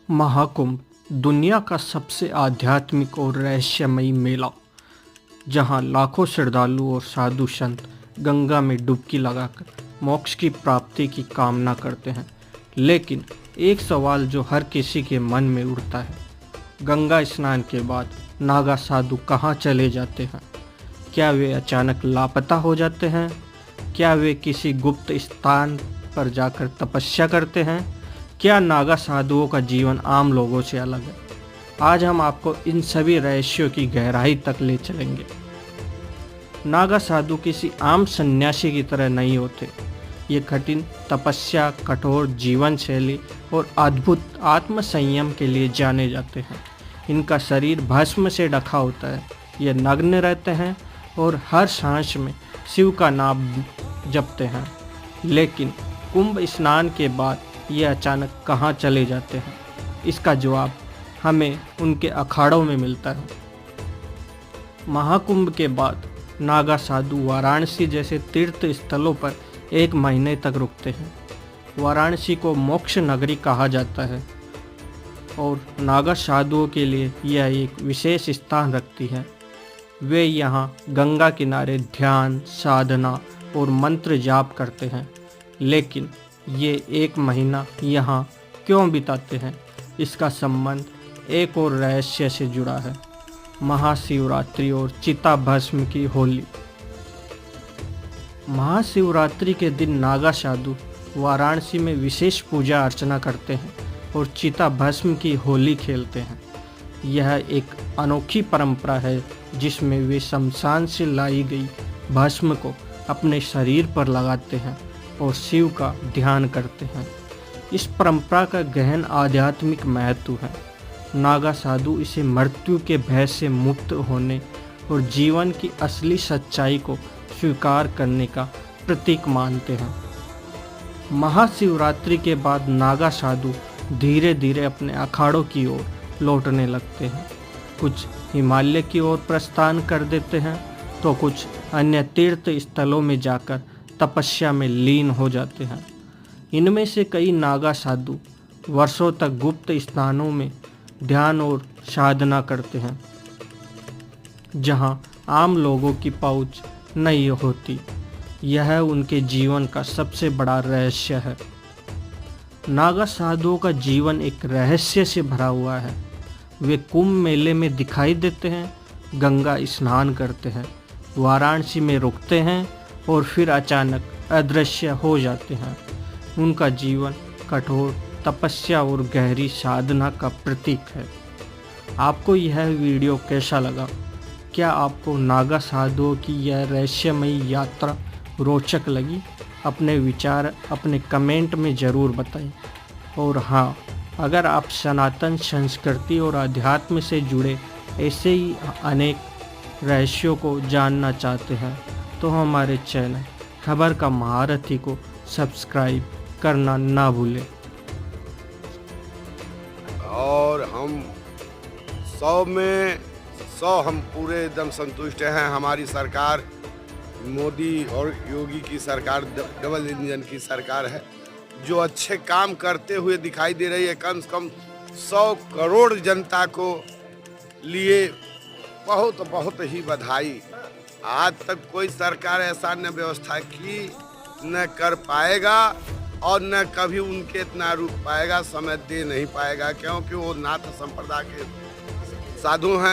महाकुंभ दुनिया का सबसे आध्यात्मिक और रहस्यमयी मेला, जहां लाखों श्रद्धालु और साधु संत गंगा में डुबकी लगाकर मोक्ष की प्राप्ति की कामना करते हैं। लेकिन एक सवाल जो हर किसी के मन में उठता है, गंगा स्नान के बाद नागा साधु कहाँ चले जाते हैं? क्या वे अचानक लापता हो जाते हैं? क्या वे किसी गुप्त स्थान पर जाकर तपस्या करते हैं? क्या नागा साधुओं का जीवन आम लोगों से अलग है? आज हम आपको इन सभी रहस्यों की गहराई तक ले चलेंगे। नागा साधु किसी आम सन्यासी की तरह नहीं होते। ये कठिन तपस्या, कठोर जीवन शैली और अद्भुत आत्म संयम के लिए जाने जाते हैं। इनका शरीर भस्म से ढका होता है, ये नग्न रहते हैं और हर सांस में शिव का नाम जपते हैं। लेकिन कुंभ स्नान के बाद ये अचानक कहाँ चले जाते हैं? इसका जवाब हमें उनके अखाड़ों में मिलता है। महाकुंभ के बाद नागा साधु वाराणसी जैसे तीर्थ स्थलों पर 1 महीने तक रुकते हैं। वाराणसी को मोक्ष नगरी कहा जाता है और नागा साधुओं के लिए यह एक विशेष स्थान रखती है। वे यहाँ गंगा किनारे ध्यान, साधना और मंत्र जाप करते हैं। लेकिन ये 1 महीना यहाँ क्यों बिताते हैं? इसका संबंध एक और रहस्य से जुड़ा है, महाशिवरात्रि और चिता भस्म की होली। महाशिवरात्रि के दिन नागा साधु वाराणसी में विशेष पूजा अर्चना करते हैं और चिता भस्म की होली खेलते हैं। यह एक अनोखी परंपरा है जिसमें वे शमशान से लाई गई भस्म को अपने शरीर पर लगाते हैं और शिव का ध्यान करते हैं। इस परंपरा का गहन आध्यात्मिक महत्व है। नागा साधु इसे मृत्यु के भय से मुक्त होने और जीवन की असली सच्चाई को स्वीकार करने का प्रतीक मानते हैं। महाशिवरात्रि के बाद नागा साधु धीरे धीरे अपने अखाड़ों की ओर लौटने लगते हैं। कुछ हिमालय की ओर प्रस्थान कर देते हैं तो कुछ अन्य तीर्थ स्थलों में जाकर तपस्या में लीन हो जाते हैं। इनमें से कई नागा साधु वर्षों तक गुप्त स्थानों में ध्यान और साधना करते हैं, जहां आम लोगों की पहुंच नहीं होती। यह उनके जीवन का सबसे बड़ा रहस्य है। नागा साधुओं का जीवन एक रहस्य से भरा हुआ है। वे कुंभ मेले में दिखाई देते हैं, गंगा स्नान करते हैं, वाराणसी में रुकते हैं और फिर अचानक अदृश्य हो जाते हैं। उनका जीवन कठोर तपस्या और गहरी साधना का प्रतीक है। आपको यह वीडियो कैसा लगा? क्या आपको नागा साधुओं की यह रहस्यमयी यात्रा रोचक लगी? अपने विचार अपने कमेंट में ज़रूर बताएं। और हाँ, अगर आप सनातन संस्कृति और अध्यात्म से जुड़े ऐसे ही अनेक रहस्यों को जानना चाहते हैं तो हमारे चैनल खबर का महारथी को सब्सक्राइब करना ना भूलें। और हम 100 में 100 हम पूरे एकदम संतुष्ट हैं। हमारी सरकार मोदी और योगी की सरकार डबल इंजन की सरकार है, जो अच्छे काम करते हुए दिखाई दे रही है। कम से कम 100 करोड़ जनता को लिए बहुत ही बधाई। आज तक कोई सरकार ऐसा न व्यवस्था की, न कर पाएगा और न कभी उनके इतना रुक पाएगा, समय दे नहीं पाएगा, क्योंकि वो नाथ संप्रदाय के साधु हैं।